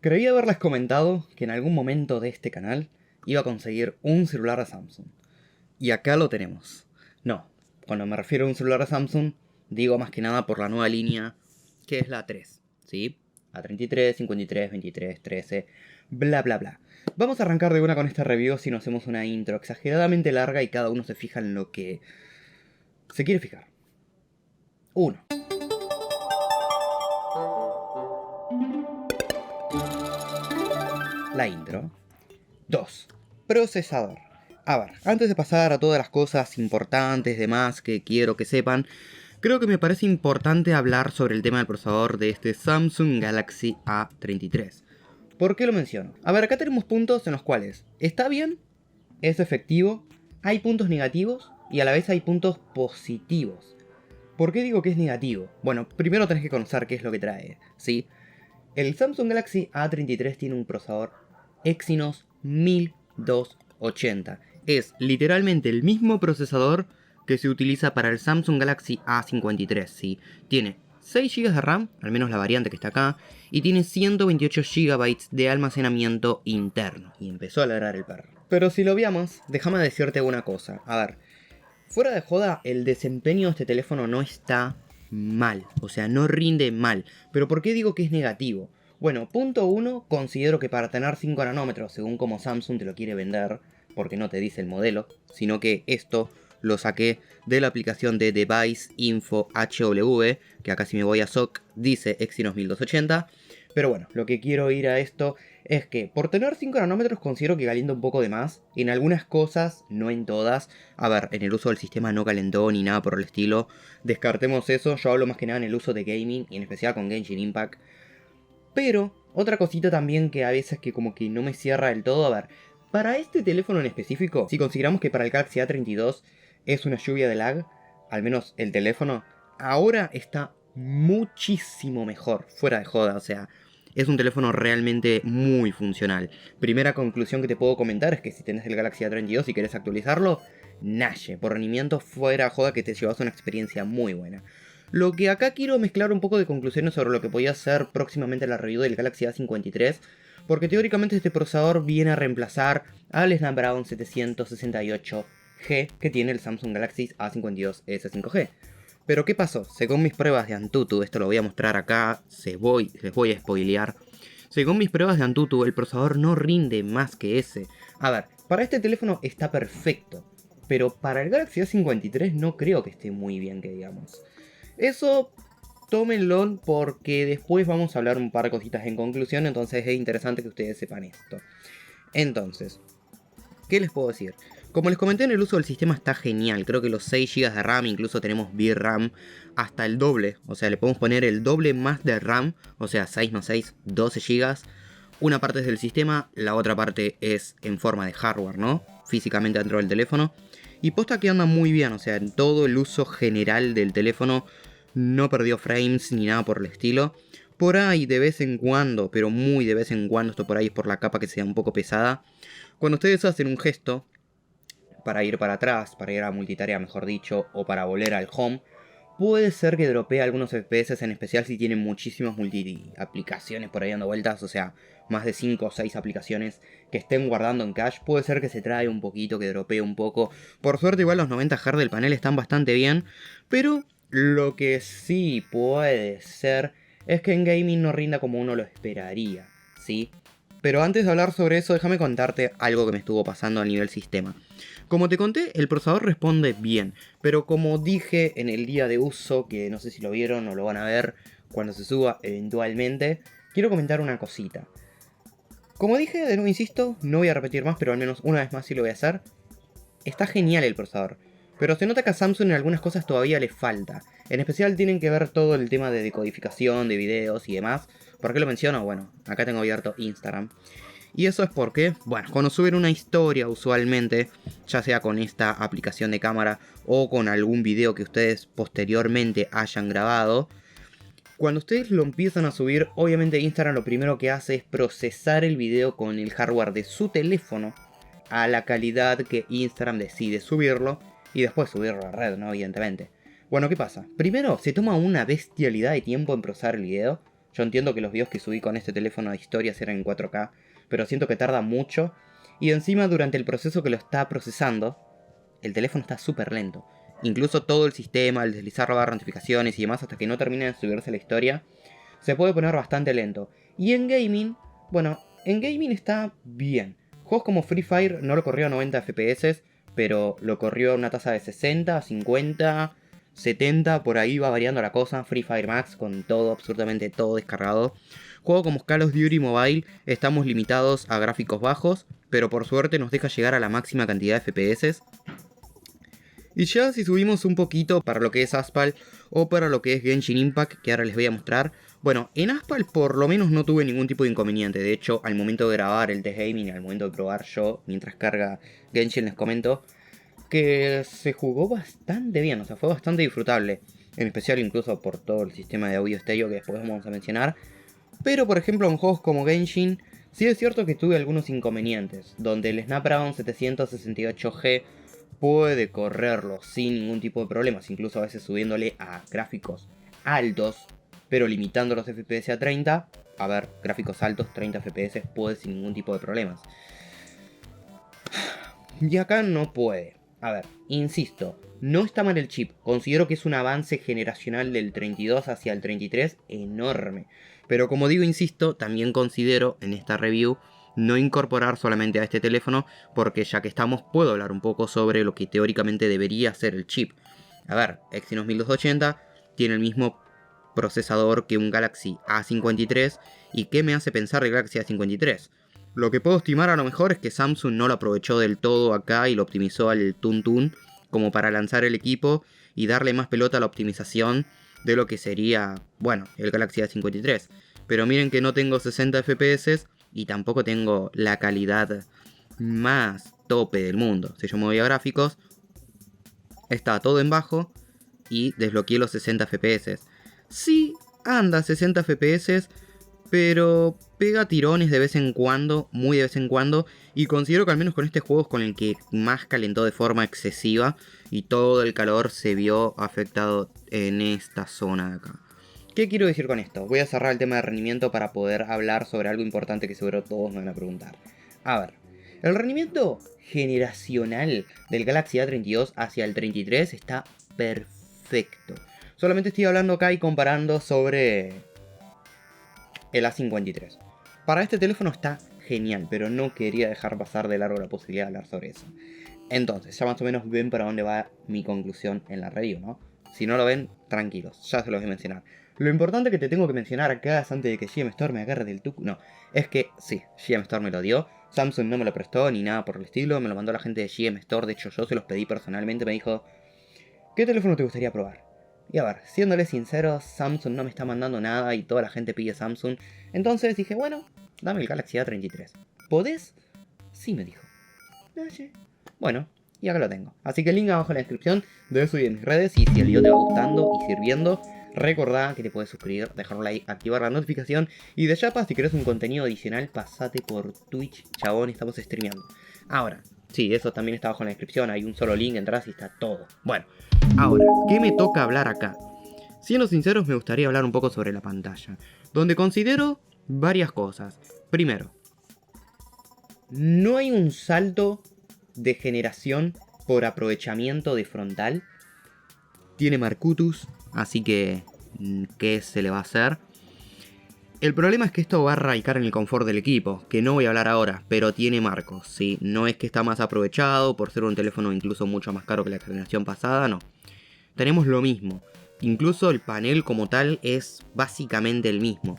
Creí haberles comentado que en algún momento de este canal iba a conseguir un celular de Samsung. Y acá lo tenemos. No, cuando me refiero a un celular de Samsung, digo más que nada por la nueva línea, que es la A3, ¿sí? A33, 53, 23, 13, bla bla bla. Vamos a arrancar de una con esta review si nos hacemos una intro exageradamente larga y cada uno se fija en lo que se quiere fijar. 1. La intro. 2. Procesador. A ver, antes de pasar a todas las cosas importantes, demás que quiero que sepan, creo que me parece importante hablar sobre el tema del procesador de este Samsung Galaxy A33. ¿Por qué lo menciono? A ver, acá tenemos puntos en los cuales está bien, es efectivo, hay puntos negativos y a la vez hay puntos positivos. ¿Por qué digo que es negativo? Bueno, primero tenés que conocer qué es lo que trae, ¿sí? El Samsung Galaxy A33 tiene un procesador Exynos 1280. Es literalmente el mismo procesador que se utiliza para el Samsung Galaxy A53, ¿sí? Tiene 6 GB de RAM, al menos la variante que está acá, y tiene 128 GB de almacenamiento interno. Y empezó a ladrar el perro. Pero si lo veamos, déjame decirte una cosa. A ver, fuera de joda, el desempeño de este teléfono no está mal, o sea, no rinde mal. Pero ¿por qué digo que es negativo? Bueno, punto 1, considero que para tener 5 nanómetros, según como Samsung te lo quiere vender, porque no te dice el modelo, sino que esto lo saqué de la aplicación de Device Info HW, que acá si me voy a SOC dice Exynos 1280. Pero bueno, lo que quiero ir a esto es que por tener 5 nanómetros considero que calienta un poco de más. En algunas cosas, no en todas. A ver, en el uso del sistema no calentó ni nada por el estilo. Descartemos eso, yo hablo más que nada en el uso de gaming y en especial con Genshin Impact. Pero, otra cosita también que a veces que como que no me cierra del todo. A ver, para este teléfono en específico, si consideramos que para el Galaxy A32 es una lluvia de lag, al menos el teléfono, ahora está muchísimo mejor, fuera de joda, o sea, es un teléfono realmente muy funcional. Primera conclusión que te puedo comentar es que si tenés el Galaxy A32 y querés actualizarlo, nalle, por rendimiento fuera de joda que te llevas una experiencia muy buena. Lo que acá quiero mezclar un poco de conclusiones sobre lo que podía ser próximamente la review del Galaxy A53, porque teóricamente este procesador viene a reemplazar al Snapdragon 768G que tiene el Samsung Galaxy A52s 5G. Pero ¿qué pasó? Según mis pruebas de Antutu, esto lo voy a mostrar acá, les voy a spoilear. Según mis pruebas de Antutu, el procesador no rinde más que ese. A ver, para este teléfono está perfecto, pero para el Galaxy A53 no creo que esté muy bien, que digamos. Eso tómenlo porque después vamos a hablar un par de cositas en conclusión, entonces es interesante que ustedes sepan esto. Entonces, ¿qué les puedo decir? Como les comenté, en el uso del sistema está genial. Creo que los 6 GB de RAM, incluso tenemos VRAM hasta el doble. O sea, le podemos poner el doble más de RAM. O sea, 6 más 6, 12 GB. Una parte es del sistema, la otra parte es en forma de hardware, ¿no? Físicamente dentro del teléfono. Y posta que anda muy bien, o sea, en todo el uso general del teléfono no perdió frames ni nada por el estilo. Por ahí de vez en cuando, pero muy de vez en cuando, esto por ahí es por la capa que sea un poco pesada. Cuando ustedes hacen un gesto para ir para atrás, para ir a multitarea mejor dicho, o para volver al home, puede ser que dropee algunos FPS, en especial si tienen muchísimas multi-aplicaciones por ahí dando vueltas, o sea, más de 5 o 6 aplicaciones que estén guardando en cache, puede ser que se trae un poquito, que dropee un poco. Por suerte igual los 90 Hz del panel están bastante bien, pero lo que sí puede ser es que en gaming no rinda como uno lo esperaría, ¿sí? Pero antes de hablar sobre eso, déjame contarte algo que me estuvo pasando a nivel sistema. Como te conté, el procesador responde bien, pero como dije en el día de uso, que no sé si lo vieron o lo van a ver cuando se suba eventualmente, quiero comentar una cosita. Como dije, de nuevo insisto, no voy a repetir más, pero al menos una vez más sí lo voy a hacer. Está genial el procesador, pero se nota que a Samsung en algunas cosas todavía le falta. En especial tienen que ver todo el tema de decodificación de videos y demás. ¿Por qué lo menciono? Bueno, acá tengo abierto Instagram. Y eso es porque, bueno, cuando suben una historia usualmente, ya sea con esta aplicación de cámara o con algún video que ustedes posteriormente hayan grabado, cuando ustedes lo empiezan a subir, obviamente Instagram lo primero que hace es procesar el video con el hardware de su teléfono a la calidad que Instagram decide subirlo y después subirlo a la red, ¿no? Evidentemente. Bueno, ¿qué pasa? Primero, se toma una bestialidad de tiempo en procesar el video. Yo entiendo que los videos que subí con este teléfono de historias eran en 4K, pero siento que tarda mucho. Y encima durante el proceso que lo está procesando, el teléfono está súper lento. Incluso todo el sistema, el deslizar la barra de notificaciones y demás hasta que no termine de subirse la historia, se puede poner bastante lento. Y en gaming, bueno, en gaming está bien. Juegos como Free Fire no lo corrió a 90 FPS, pero lo corrió a una tasa de 60, 50, 70, por ahí va variando la cosa. Free Fire Max con todo, absolutamente todo descargado. Juegos como Call of Duty Mobile estamos limitados a gráficos bajos, pero por suerte nos deja llegar a la máxima cantidad de FPS. Y ya si subimos un poquito para lo que es Aspal o para lo que es Genshin Impact, que ahora les voy a mostrar. Bueno, en Aspal por lo menos no tuve ningún tipo de inconveniente. De hecho, al momento de grabar el test gaming, al momento de probar yo, mientras carga Genshin, les comento que se jugó bastante bien, o sea, fue bastante disfrutable. En especial incluso por todo el sistema de audio estéreo que después vamos a mencionar. Pero por ejemplo en juegos como Genshin, sí es cierto que tuve algunos inconvenientes, donde el Snapdragon 768G puede correrlo sin ningún tipo de problemas, incluso a veces subiéndole a gráficos altos, pero limitando los FPS a 30. A ver, gráficos altos, 30 FPS puede sin ningún tipo de problemas. Y acá no puede. A ver, insisto, no está mal el chip. Considero que es un avance generacional del 32 hacia el 33 enorme. Pero como digo, insisto, también considero en esta review no incorporar solamente a este teléfono, porque ya que estamos puedo hablar un poco sobre lo que teóricamente debería ser el chip. A ver, Exynos 1280 tiene el mismo procesador que un Galaxy A53, ¿y qué me hace pensar el Galaxy A53? Lo que puedo estimar a lo mejor es que Samsung no lo aprovechó del todo acá y lo optimizó al tuntún como para lanzar el equipo y darle más pelota a la optimización de lo que sería, bueno, el Galaxy A53. Pero miren que no tengo 60 FPS y tampoco tengo la calidad más tope del mundo. Si yo me voy a gráficos, está todo en bajo y desbloqueé los 60 FPS. Sí, anda 60 FPS, pero pega tirones de vez en cuando, muy de vez en cuando, y considero que al menos con este juego es con el que más calentó de forma excesiva y todo el calor se vio afectado en esta zona de acá. ¿Qué quiero decir con esto? Voy a cerrar el tema de rendimiento para poder hablar sobre algo importante que seguro todos me van a preguntar. A ver, el rendimiento generacional del Galaxy A32 hacia el 33 está perfecto. Solamente estoy hablando acá y comparando sobre el A53. Para este teléfono está genial, pero no quería dejar pasar de largo la posibilidad de hablar sobre eso. Entonces, ya más o menos ven para dónde va mi conclusión en la review, ¿no? Si no lo ven, tranquilos, ya se los voy a mencionar. Lo importante que te tengo que mencionar acá es antes de que GM Store me agarre del tuco. No, es que sí, GM Store me lo dio. Samsung no me lo prestó ni nada por el estilo. Me lo mandó la gente de GM Store. De hecho, yo se los pedí personalmente. Me dijo, ¿qué teléfono te gustaría probar? Y a ver, siéndole sincero, Samsung no me está mandando nada y toda la gente pide Samsung. Entonces dije, bueno, dame el Galaxy A33. ¿Podés? Sí, me dijo. Bueno, y acá lo tengo. Así que el link abajo en la descripción debe subir en mis redes. Y si el video te va gustando y sirviendo, recordá que te puedes suscribir, dejar un like, activar la notificación. Y de chapa, si querés un contenido adicional, pasate por Twitch, chabón, estamos streameando. Ahora, sí, eso también está abajo en la descripción. Hay un solo link, entras y está todo. Bueno, ahora, ¿qué me toca hablar acá? Siendo sinceros, me gustaría hablar un poco sobre la pantalla, donde considero varias cosas. Primero, no hay un salto de generación por aprovechamiento de frontal. Tiene Marcutus, así que ¿qué se le va a hacer? El problema es que esto va a radicar en el confort del equipo, que no voy a hablar ahora, pero tiene marcos, ¿sí? No es que está más aprovechado por ser un teléfono incluso mucho más caro que la generación pasada, no. Tenemos lo mismo, incluso el panel como tal es básicamente el mismo.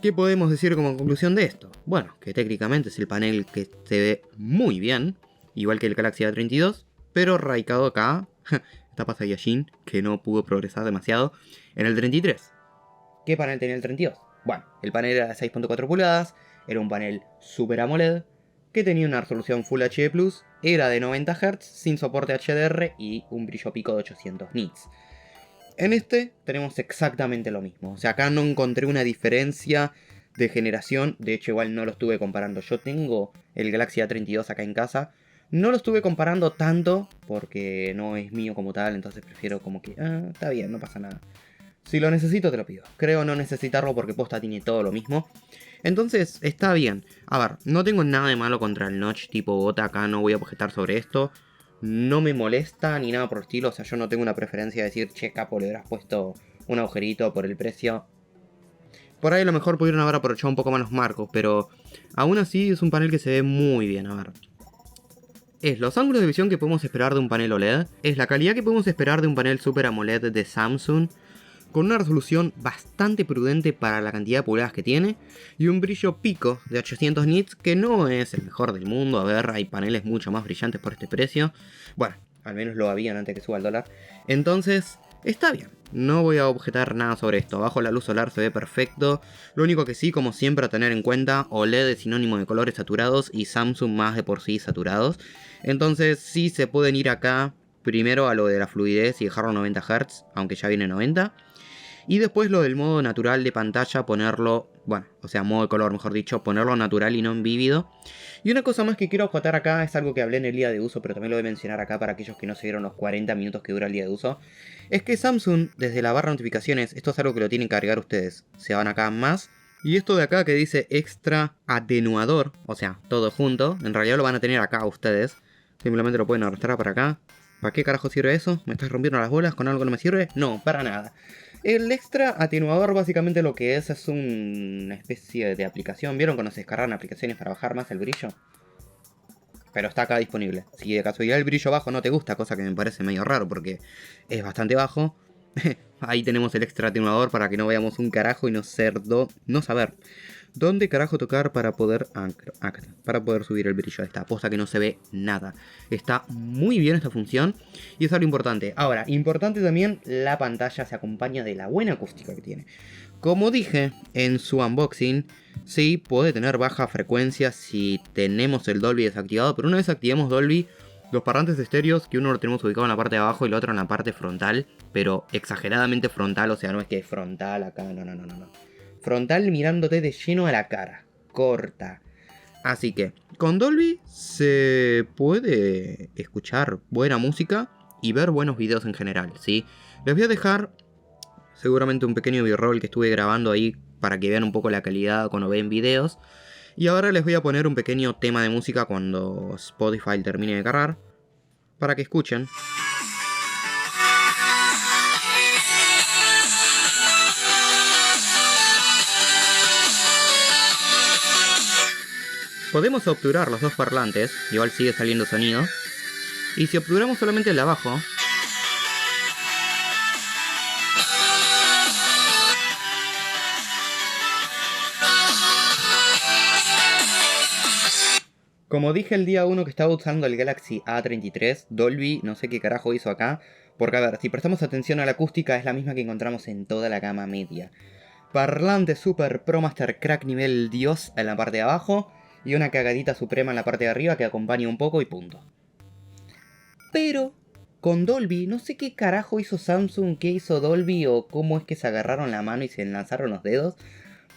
¿Qué podemos decir como conclusión de esto? Bueno, que técnicamente es el panel que se ve muy bien, igual que el Galaxy A32, pero radicado acá, está Saiyajin, que no pudo progresar demasiado, en el 33. ¿Qué panel tenía el 32? Bueno, el panel era de 6.4 pulgadas, era un panel Super AMOLED, que tenía una resolución Full HD+, era de 90 Hz, sin soporte HDR y un brillo pico de 800 nits. En este tenemos exactamente lo mismo, o sea, acá no encontré una diferencia de generación, de hecho igual no lo estuve comparando. Yo tengo el Galaxy A32 acá en casa, no lo estuve comparando tanto porque no es mío como tal, entonces prefiero como que, está bien, no pasa nada. Si lo necesito, te lo pido. Creo no necesitarlo porque posta tiene todo lo mismo. Entonces, está bien. A ver, no tengo nada de malo contra el notch tipo bota acá, no voy a objetar sobre esto. No me molesta ni nada por el estilo, o sea, yo no tengo una preferencia de decir, che, capo, le hubieras puesto un agujerito por el precio. Por ahí a lo mejor pudieron haber aprovechado un poco más los marcos, pero aún así es un panel que se ve muy bien, a ver. Es los ángulos de visión que podemos esperar de un panel OLED, es la calidad que podemos esperar de un panel Super AMOLED de Samsung, con una resolución bastante prudente para la cantidad de pulgadas que tiene, y un brillo pico de 800 nits que no es el mejor del mundo. A ver, hay paneles mucho más brillantes por este precio. Bueno, al menos lo habían antes que suba el dólar. Entonces, está bien. No voy a objetar nada sobre esto. Abajo la luz solar se ve perfecto. Lo único que sí, como siempre, a tener en cuenta, OLED es sinónimo de colores saturados y Samsung más de por sí saturados. Entonces, sí se pueden ir acá primero a lo de la fluidez y dejarlo a 90 Hz, aunque ya viene 90. Y después lo del modo natural de pantalla, ponerlo, bueno, o sea, modo de color, mejor dicho, ponerlo natural y no en vívido. Y una cosa más que quiero acotar acá, es algo que hablé en el día de uso, pero también lo voy a mencionar acá para aquellos que no se dieron los 40 minutos que dura el día de uso. Es que Samsung, desde la barra de notificaciones, esto es algo que lo tienen que cargar ustedes. Se van acá a más. Y esto de acá que dice extra atenuador, o sea, todo junto, en realidad lo van a tener acá ustedes. Simplemente lo pueden arrastrar para acá. ¿Para qué carajo sirve eso? ¿Me estás rompiendo las bolas con algo que no me sirve? No, para nada. El extra atenuador básicamente lo que es una especie de aplicación. ¿Vieron cuando se descargan aplicaciones para bajar más el brillo? Pero está acá disponible. Si de casualidad el brillo bajo no te gusta, cosa que me parece medio raro porque es bastante bajo, ahí tenemos el extra atenuador para que no veamos un carajo y no saber dónde carajo tocar para poder para poder subir el brillo de esta posta que no se ve nada. Está muy bien esta función y es algo importante. Ahora, importante también, la pantalla se acompaña de la buena acústica que tiene. Como dije en su unboxing, sí puede tener baja frecuencia si tenemos el Dolby desactivado, pero una vez activemos Dolby, los parlantes estéreos, que uno lo tenemos ubicado en la parte de abajo y el otro en la parte frontal, pero exageradamente frontal, o sea, no es que es frontal acá, no. Frontal mirándote de lleno a la cara, corta. Así que, con Dolby se puede escuchar buena música y ver buenos videos en general, ¿sí? Les voy a dejar seguramente un pequeño b-roll que estuve grabando ahí para que vean un poco la calidad cuando ven videos. Y ahora les voy a poner un pequeño tema de música cuando Spotify termine de cargar, para que escuchen. Podemos obturar los dos parlantes, igual sigue saliendo sonido. Y si obturamos solamente el de abajo, como dije el día 1 que estaba usando el Galaxy A33, Dolby no sé qué carajo hizo acá, porque a ver, si prestamos atención a la acústica es la misma que encontramos en toda la gama media. Parlante Super Pro Master Crack nivel Dios en la parte de abajo, y una cagadita suprema en la parte de arriba que acompaña un poco y punto. Pero con Dolby, no sé qué carajo hizo Samsung, qué hizo Dolby o cómo es que se agarraron la mano y se enlazaron los dedos.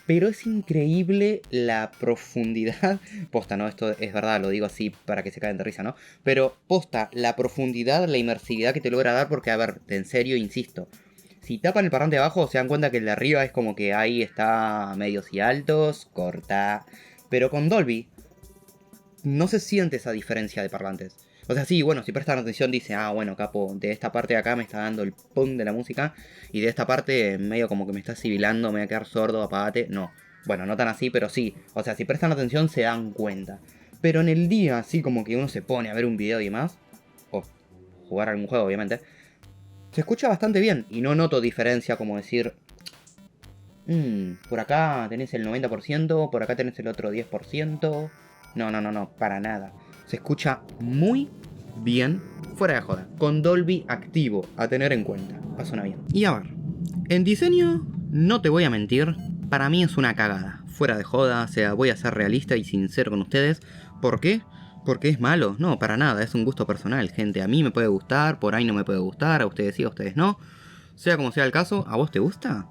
Pero es increíble la profundidad. Posta, ¿no? Esto es verdad, lo digo así para que se caigan de risa, ¿no? Pero posta, la profundidad, la inmersividad que te logra dar, porque a ver, en serio, insisto. Si tapan el parlante de abajo, se dan cuenta que el de arriba es como que ahí está medios y altos, corta. Pero con Dolby, no se siente esa diferencia de parlantes. O sea, sí, bueno, si prestan atención dice, ah, bueno, capo, de esta parte de acá me está dando el pum de la música, y de esta parte medio como que me está sibilando, me voy a quedar sordo, apagate. No, bueno, no tan así, pero sí. O sea, si prestan atención se dan cuenta. Pero en el día, así como que uno se pone a ver un video y demás, o jugar algún juego, obviamente, se escucha bastante bien, y no noto diferencia como decir, por acá tenés el 90%, por acá tenés el otro 10%. No, para nada. Se escucha muy bien, fuera de joda, con Dolby activo, a tener en cuenta. Suena bien. Y a ver, en diseño, no te voy a mentir, para mí es una cagada. Fuera de joda, o sea, voy a ser realista y sincero con ustedes. ¿Por qué? Porque es malo. No, para nada, es un gusto personal, gente. A mí me puede gustar, por ahí no me puede gustar, a ustedes sí, a ustedes no. Sea como sea el caso, ¿a vos te gusta?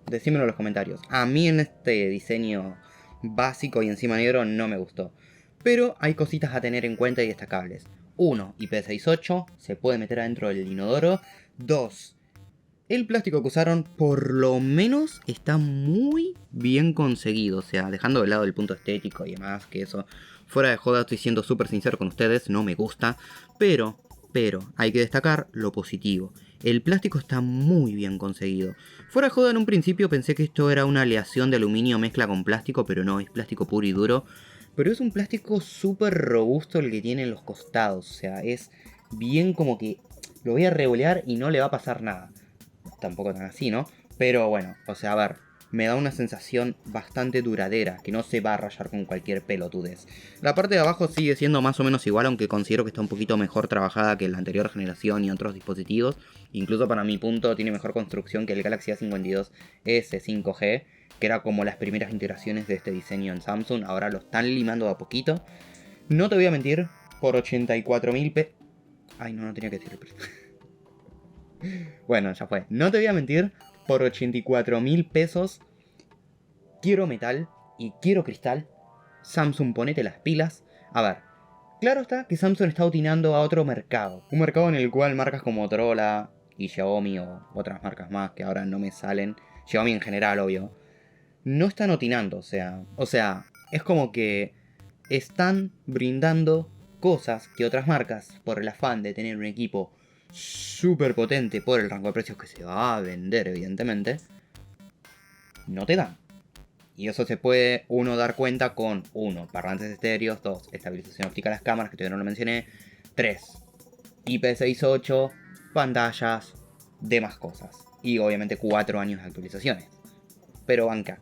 Decímelo en los comentarios. A mí en este diseño básico y encima negro no me gustó. Pero hay cositas a tener en cuenta y destacables. 1. IP68, se puede meter adentro del inodoro. 2. el plástico que usaron por lo menos está muy bien conseguido. O sea, dejando de lado el punto estético y demás, que eso, fuera de joda, estoy siendo súper sincero con ustedes, no me gusta. Pero, hay que destacar lo positivo. El plástico está muy bien conseguido. Fuera de joda, en un principio pensé que esto era una aleación de aluminio mezcla con plástico, pero no, es plástico puro y duro. Pero es un plástico súper robusto el que tiene en los costados. O sea, es bien como que lo voy a revolear y no le va a pasar nada. Tampoco tan así, ¿no? Pero bueno, o sea, a ver, me da una sensación bastante duradera, que no se va a rayar con cualquier pelotudez. La parte de abajo sigue siendo más o menos igual, aunque considero que está un poquito mejor trabajada que la anterior generación y otros dispositivos. Incluso para mi punto tiene mejor construcción que el Galaxy A52s 5G, que era como las primeras integraciones de este diseño en Samsung. Ahora lo están limando de a poquito. No te voy a mentir, por 84.000 pesos... Ay, no tenía que decir el precio. Bueno, ya fue. No te voy a mentir, por 84.000 pesos quiero metal y quiero cristal. Samsung, ponete las pilas. A ver, claro está que Samsung está utinando a otro mercado. Un mercado en el cual marcas como Motorola y Xiaomi o otras marcas más que ahora no me salen. Xiaomi en general, obvio. No están otinando, o sea, es como que están brindando cosas que otras marcas, por el afán de tener un equipo súper potente por el rango de precios que se va a vender, evidentemente, no te dan. Y eso se puede uno dar cuenta con 1. Parlantes estéreos, 2. Estabilización óptica de las cámaras, que todavía no lo mencioné, 3. IP68, pantallas, demás cosas. Y obviamente 4 años de actualizaciones. Pero banca.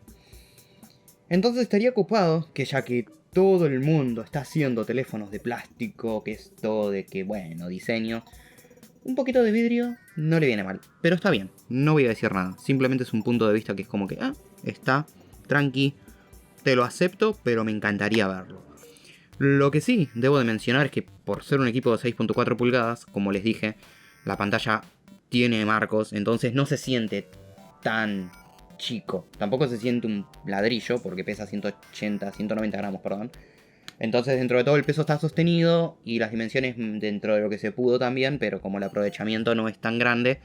Entonces estaría ocupado que, ya que todo el mundo está haciendo teléfonos de plástico, que es todo de que, bueno, diseño, un poquito de vidrio no le viene mal. Pero está bien, no voy a decir nada. Simplemente es un punto de vista que es como que, está tranqui, te lo acepto, pero me encantaría verlo. Lo que sí debo de mencionar es que por ser un equipo de 6.4 pulgadas, como les dije, la pantalla tiene marcos, entonces no se siente tan chico. Tampoco se siente un ladrillo, porque pesa 190 gramos, perdón. Entonces dentro de todo el peso está sostenido y las dimensiones dentro de lo que se pudo también, pero como el aprovechamiento no es tan grande,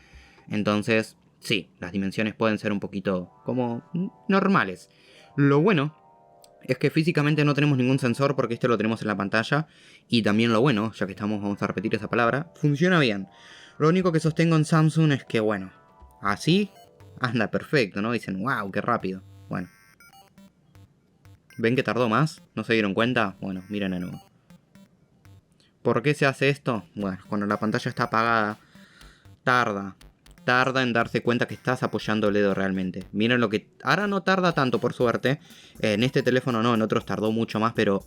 entonces sí, las dimensiones pueden ser un poquito como normales. Lo bueno es que físicamente no tenemos ningún sensor porque este lo tenemos en la pantalla. Y también lo bueno, ya que estamos, vamos a repetir esa palabra, funciona bien. Lo único que sostengo en Samsung es que, bueno, así anda perfecto, ¿no? Dicen, wow, qué rápido. Bueno. ¿Ven que tardó más? ¿No se dieron cuenta? Bueno, miren de nuevo. ¿Por qué se hace esto? Bueno, cuando la pantalla está apagada, tarda en darse cuenta que estás apoyando el dedo realmente. Miren lo que... Ahora no tarda tanto, por suerte. En este teléfono no, en otros tardó mucho más, pero...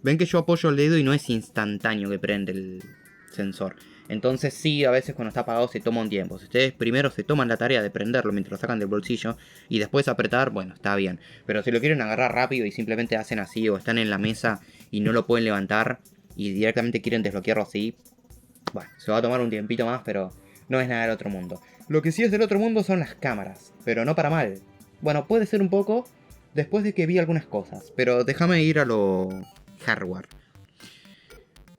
Ven que yo apoyo el dedo y no es instantáneo que prende el sensor. Entonces sí, a veces cuando está apagado se toma un tiempo. Si ustedes primero se toman la tarea de prenderlo mientras lo sacan del bolsillo y después apretar, bueno, está bien. Pero si lo quieren agarrar rápido y simplemente hacen así, o están en la mesa y no lo pueden levantar y directamente quieren desbloquearlo así, bueno, se va a tomar un tiempito más, pero no es nada del otro mundo. Lo que sí es del otro mundo son las cámaras, pero no para mal. Bueno, puede ser un poco después de que vi algunas cosas, pero déjame ir a lo hardware.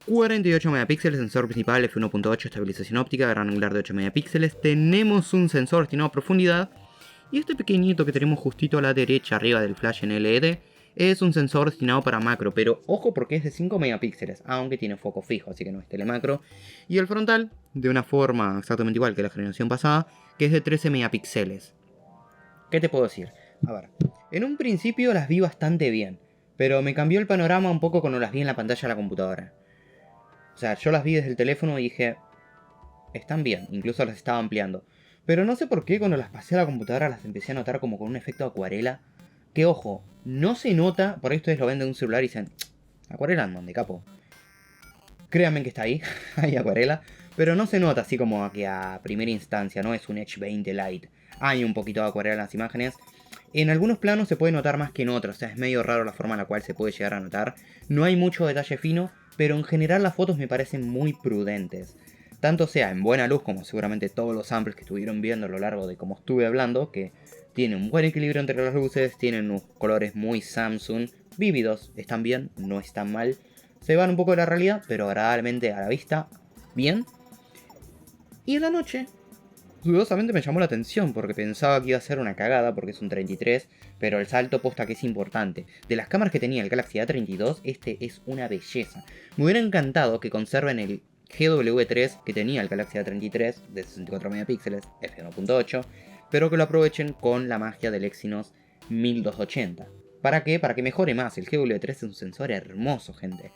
48 megapíxeles, sensor principal f1.8, estabilización óptica, gran angular de 8 megapíxeles. Tenemos un sensor destinado a profundidad. Y este pequeñito que tenemos justito a la derecha, arriba del flash en LED, es un sensor destinado para macro. Pero ojo, porque es de 5 megapíxeles, aunque tiene foco fijo, así que no es telemacro. Y el frontal, de una forma exactamente igual que la generación pasada, que es de 13 megapíxeles. ¿Qué te puedo decir? A ver, en un principio las vi bastante bien, pero me cambió el panorama un poco cuando las vi en la pantalla de la computadora. O sea, yo las vi desde el teléfono y dije, están bien, incluso las estaba ampliando. Pero no sé por qué cuando las pasé a la computadora las empecé a notar como con un efecto acuarela. Que ojo, no se nota, por ahí ustedes lo ven de un celular y dicen, acuarela en donde, capo. Créanme que está ahí, hay acuarela, pero no se nota así como que a primera instancia, no es un Edge 20 Lite. Hay un poquito de acuarela en las imágenes. En algunos planos se puede notar más que en otros, o sea, es medio raro la forma en la cual se puede llegar a notar. No hay mucho detalle fino, pero en general las fotos me parecen muy prudentes. Tanto sea en buena luz, como seguramente todos los samples que estuvieron viendo a lo largo de como estuve hablando, que tiene un buen equilibrio entre las luces, tienen unos colores muy Samsung, vívidos, están bien, no están mal. Se van un poco de la realidad, pero agradablemente a la vista, bien. Y en la noche, dudosamente me llamó la atención porque pensaba que iba a ser una cagada porque es un 33, pero el salto posta que es importante. De las cámaras que tenía el Galaxy A32, este es una belleza. Me hubiera encantado que conserven el GW3 que tenía el Galaxy A33 de 64 megapíxeles, f1.8, pero que lo aprovechen con la magia del Exynos 1280. ¿Para qué? Para que mejore más. El GW3 es un sensor hermoso, gente.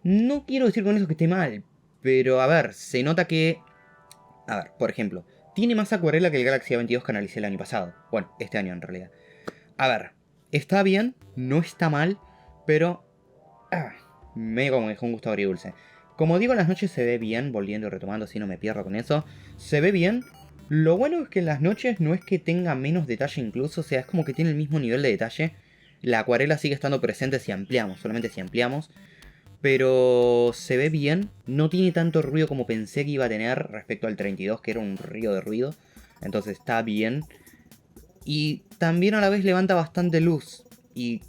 No quiero decir con eso que esté mal, pero a ver, se nota que... A ver, por ejemplo, tiene más acuarela que el Galaxy A22 que analicé el año pasado. Bueno, este año en realidad. A ver, está bien, no está mal, pero... medio como me dejó un gusto agridulce. Como digo, en las noches se ve bien, volviendo y retomando, así no me pierdo con eso. Se ve bien. Lo bueno es que en las noches no es que tenga menos detalle incluso, o sea, es como que tiene el mismo nivel de detalle. La acuarela sigue estando presente si ampliamos, solamente si ampliamos. Pero se ve bien, no tiene tanto ruido como pensé que iba a tener respecto al 32, que era un río de ruido. Entonces está bien. Y también a la vez levanta bastante luz. Y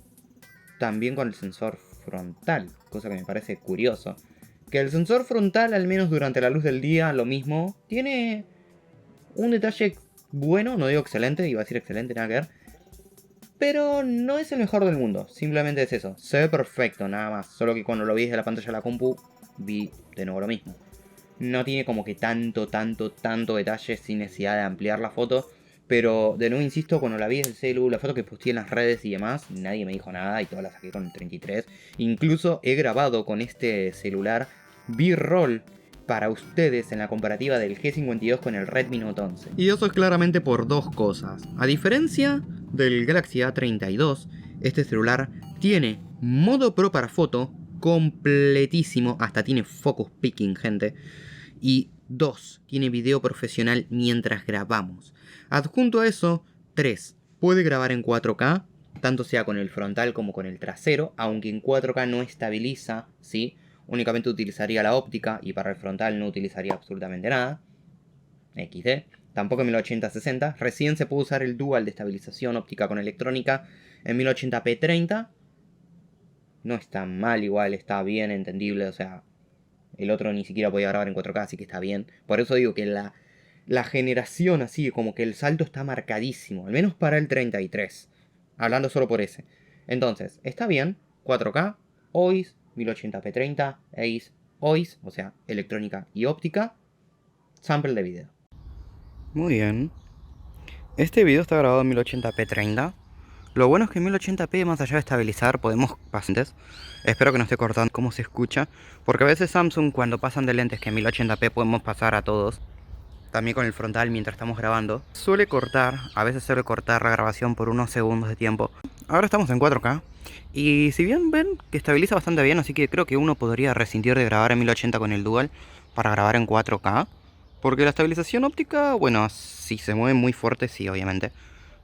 también con el sensor frontal, cosa que me parece curioso. Que el sensor frontal, al menos durante la luz del día, lo mismo, tiene un detalle bueno, no digo excelente, iba a decir excelente, nada que ver. Pero no es el mejor del mundo, simplemente es eso. Se ve perfecto, nada más. Solo que cuando lo vi desde la pantalla de la compu, vi de nuevo lo mismo. No tiene como que tanto detalle sin necesidad de ampliar la foto. Pero de nuevo insisto, cuando la vi desde el celu, la foto que posteé en las redes y demás, nadie me dijo nada y todas las saqué con el 33. Incluso he grabado con este celular B-roll para ustedes en la comparativa del G52 con el Redmi Note 11. Y eso es claramente por dos cosas. A diferencia del Galaxy A32, este celular tiene modo pro para foto completísimo, hasta tiene focus picking, gente. Y 2, tiene video profesional mientras grabamos. Adjunto a eso, 3, puede grabar en 4K, tanto sea con el frontal como con el trasero, aunque en 4K no estabiliza, ¿sí? Únicamente utilizaría la óptica y para el frontal no utilizaría absolutamente nada. XD. Tampoco en 1080-60. Recién se puede usar el dual de estabilización óptica con electrónica en 1080p30. No está mal igual, está bien entendible, o sea... El otro ni siquiera podía grabar en 4K, así que está bien. Por eso digo que la generación así, como que el salto está marcadísimo. Al menos para el 33. Hablando solo por ese. Entonces, está bien. 4K, OIS, 1080p30, ACE, OIS, o sea, electrónica y óptica. Sample de video. Muy bien. Este video está grabado en 1080p30. Lo bueno es que en 1080p, más allá de estabilizar, podemos pacientes. Espero que no esté cortando cómo se escucha, porque a veces Samsung cuando pasan de lentes que en 1080p podemos pasar a todos, también con el frontal mientras estamos grabando, a veces suele cortar la grabación por unos segundos de tiempo. Ahora estamos en 4K, y si bien ven que estabiliza bastante bien, así que creo que uno podría rescindir de grabar en 1080 con el Dual para grabar en 4K, porque la estabilización óptica, bueno, si se mueve muy fuerte, sí, obviamente.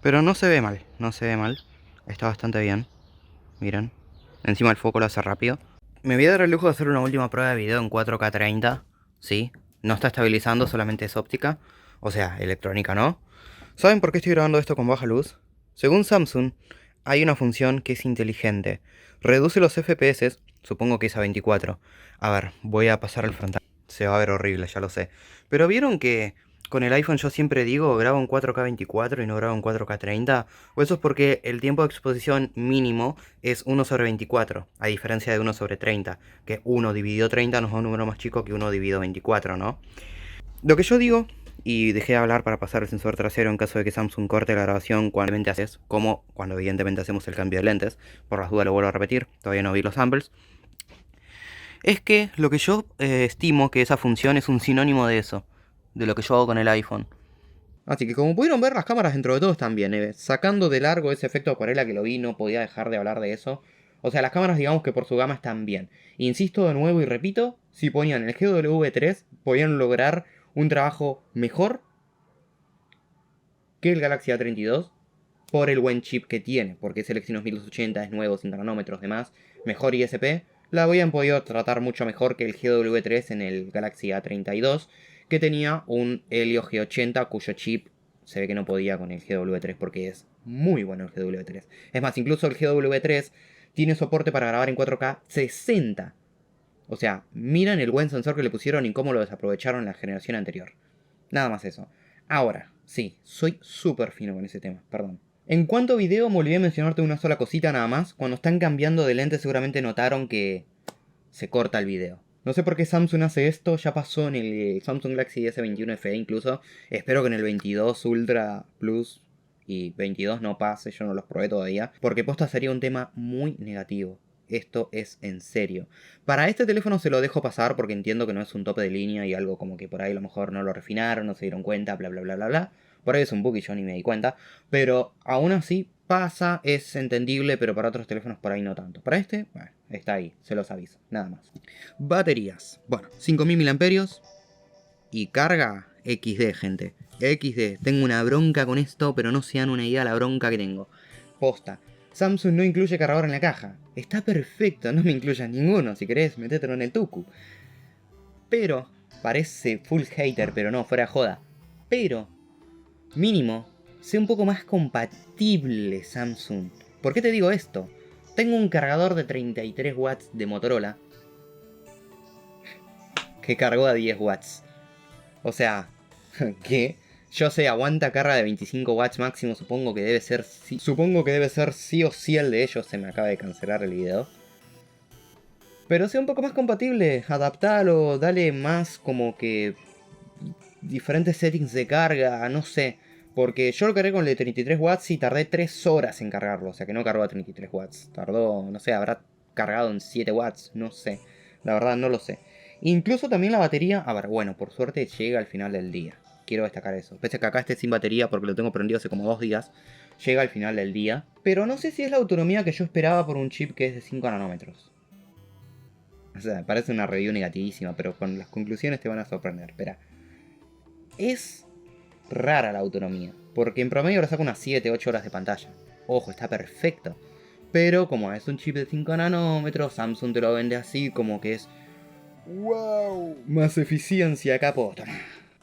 Pero no se ve mal, no se ve mal. Está bastante bien. Miren. Encima el foco lo hace rápido. Me voy a dar el lujo de hacer una última prueba de video en 4K30. Sí. No está estabilizando, solamente es óptica. O sea, electrónica, ¿no? ¿Saben por qué estoy grabando esto con baja luz? Según Samsung, hay una función que es inteligente. Reduce los FPS, supongo que es a 24. A ver, voy a pasar al frontal. Se va a ver horrible, ya lo sé. Pero ¿vieron que con el iPhone yo siempre digo grabo en 4K24 y no grabo en 4K30? O eso es porque el tiempo de exposición mínimo es 1/24, a diferencia de 1/30, que 1 dividido 30 nos da un número más chico que 1 dividido 24, ¿no? Lo que yo digo, y dejé de hablar para pasar el sensor trasero en caso de que Samsung corte la grabación cuando evidentemente haces, como cuando evidentemente hacemos el cambio de lentes, por las dudas lo vuelvo a repetir, todavía no vi los samples, es que lo que yo estimo que esa función es un sinónimo de eso, de lo que yo hago con el iPhone. Así que como pudieron ver, las cámaras dentro de todo están bien. Sacando de largo ese efecto acuarela que lo vi, no podía dejar de hablar de eso. O sea, las cámaras digamos que por su gama están bien. Insisto de nuevo y repito, si ponían el GW3, podían lograr un trabajo mejor que el Galaxy A32 por el buen chip que tiene, porque es el Exynos 1280, es nuevo, sin nanómetros, demás, mejor ISP. La habían podido tratar mucho mejor que el GW3 en el Galaxy A32, que tenía un Helio G80 cuyo chip se ve que no podía con el GW3 porque es muy bueno el GW3. Es más, incluso el GW3 tiene soporte para grabar en 4K 60. O sea, miren el buen sensor que le pusieron y cómo lo desaprovecharon en la generación anterior. Nada más eso. Ahora, sí, soy súper fino con ese tema, perdón. En cuanto a video, me olvidé de mencionarte una sola cosita nada más. Cuando están cambiando de lente seguramente notaron que se corta el video. No sé por qué Samsung hace esto, ya pasó en el Samsung Galaxy S21 FE incluso. Espero que en el 22 Ultra Plus y 22 no pase, yo no los probé todavía. Porque posta sería un tema muy negativo. Esto es en serio. Para este teléfono se lo dejo pasar porque entiendo que no es un tope de línea y algo como que por ahí a lo mejor no lo refinaron, no se dieron cuenta, bla bla bla bla bla. Por ahí es un bug y yo ni me di cuenta. Pero aún así pasa, es entendible, pero para otros teléfonos por ahí no tanto. Para este, bueno, está ahí, se los aviso, nada más. Baterías. Bueno, 5000 mAh y carga XD, gente. XD. Tengo una bronca con esto, pero no se dan una idea la bronca que tengo. Posta. Samsung no incluye cargador en la caja. Está perfecto, no me incluyas ninguno. Si querés, metételo en el tucu. Pero, parece full hater, pero no, fuera de joda. Pero, mínimo, sea un poco más compatible Samsung. ¿Por qué te digo esto? Tengo un cargador de 33 watts de Motorola que cargó a 10 watts. O sea, que yo sé, aguanta carga de 25 watts máximo, supongo que debe ser sí o sí el de ellos, se me acaba de cancelar el video. Pero sea un poco más compatible, adaptalo, dale más como que diferentes settings de carga, no sé. Porque yo lo cargué con el de 33 watts y tardé 3 horas en cargarlo. O sea que no cargó a 33 watts. Tardó, no sé, habrá cargado en 7 watts. No sé. La verdad no lo sé. Incluso también la batería. A ver, bueno, por suerte llega al final del día. Quiero destacar eso. Pese a que acá esté sin batería porque lo tengo prendido hace como 2 días. Llega al final del día. Pero no sé si es la autonomía que yo esperaba por un chip que es de 5 nanómetros. O sea, parece una review negativísima, pero con las conclusiones te van a sorprender. Espera. Es rara la autonomía, porque en promedio le saca unas 7-8 horas de pantalla. Ojo, está perfecto. Pero como es un chip de 5 nanómetros, Samsung te lo vende así como que es... ¡Wow! Más eficiencia, capo.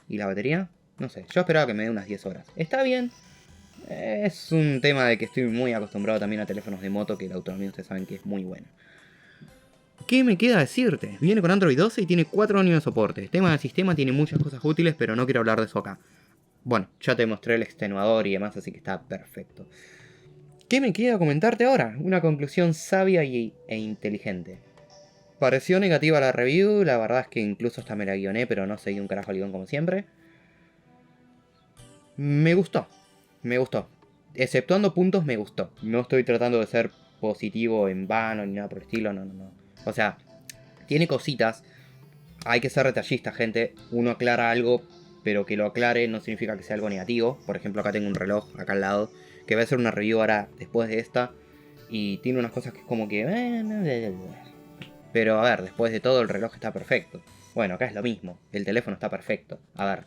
¿Y la batería? No sé, yo esperaba que me dé unas 10 horas. Está bien. Es un tema de que estoy muy acostumbrado también a teléfonos de moto, que la autonomía ustedes saben que es muy buena. ¿Qué me queda decirte? Viene con Android 12 y tiene 4 años de soporte. El tema del sistema tiene muchas cosas útiles, pero no quiero hablar de eso acá. Bueno, ya te mostré el extenuador y demás, así que está perfecto. ¿Qué me queda comentarte ahora? Una conclusión sabia e inteligente. Pareció negativa la review, la verdad es que incluso hasta me la guioné, pero no seguí un carajo al guión como siempre. Me gustó. Exceptuando puntos, me gustó. No estoy tratando de ser positivo en vano ni nada por el estilo, no. O sea, tiene cositas. Hay que ser detallista, gente. Uno aclara algo, pero que lo aclare no significa que sea algo negativo. Por ejemplo, acá tengo un reloj, acá al lado, que va a ser una review ahora después de esta. Y tiene unas cosas que es como que... Pero a ver, después de todo el reloj está perfecto. Bueno, acá es lo mismo. El teléfono está perfecto. A ver.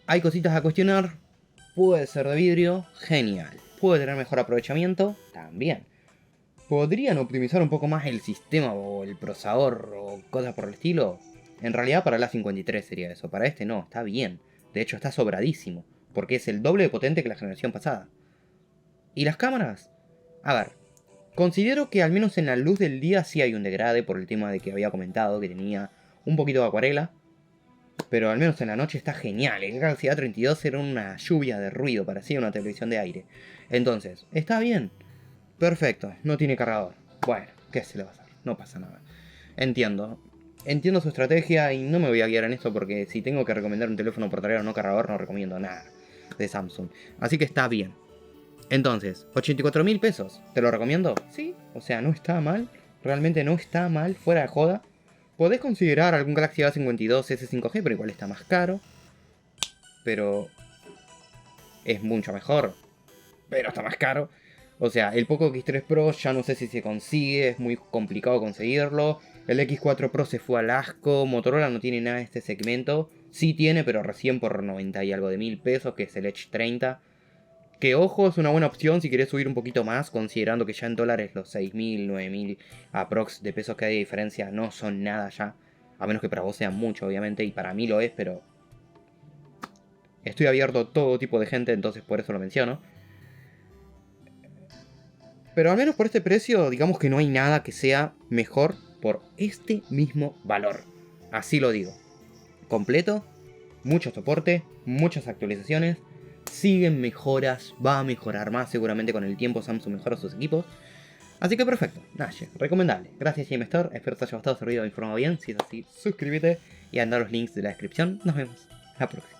Hay cositas a cuestionar. Puede ser de vidrio. Genial. Puede tener mejor aprovechamiento. También. ¿Podrían optimizar un poco más el sistema o el procesador o cosas por el estilo? En realidad para el A53 sería eso, para este no, está bien. De hecho está sobradísimo, porque es el doble de potente que la generación pasada. ¿Y las cámaras? A ver, considero que al menos en la luz del día sí hay un degrade por el tema de que había comentado que tenía un poquito de acuarela. Pero al menos en la noche está genial, el Galaxy A32 era una lluvia de ruido, parecía una televisión de aire. Entonces, está bien. Perfecto, no tiene cargador. Bueno, ¿qué se le va a hacer? No pasa nada. Entiendo. Entiendo su estrategia y no me voy a guiar en esto porque si tengo que recomendar un teléfono portátil o no cargador, no recomiendo nada de Samsung. Así que está bien. Entonces, 84.000 pesos. ¿Te lo recomiendo? Sí, o sea, no está mal. Realmente no está mal, fuera de joda. Podés considerar algún Galaxy A52 S5G, pero igual está más caro. Pero es mucho mejor. Pero está más caro. O sea, el Poco X3 Pro ya no sé si se consigue, es muy complicado conseguirlo. El X4 Pro se fue al asco, Motorola no tiene nada de este segmento. Sí tiene, pero recién por 90 y algo de mil pesos, que es el Edge 30. Que ojo, es una buena opción si querés subir un poquito más, considerando que ya en dólares los 6.000, 9.000 aprox de pesos que hay de diferencia no son nada ya. A menos que para vos sea mucho, obviamente, y para mí lo es, pero... Estoy abierto a todo tipo de gente, entonces por eso lo menciono. Pero al menos por este precio, digamos que no hay nada que sea mejor por este mismo valor. Así lo digo. Completo, mucho soporte, muchas actualizaciones, siguen mejoras, va a mejorar más seguramente con el tiempo. Samsung mejora sus equipos. Así que perfecto, Nash, recomendable. Gracias Game Store, espero te haya gustado, servido e informado bien. Si es así, suscríbete y anda los links de la descripción. Nos vemos la próxima.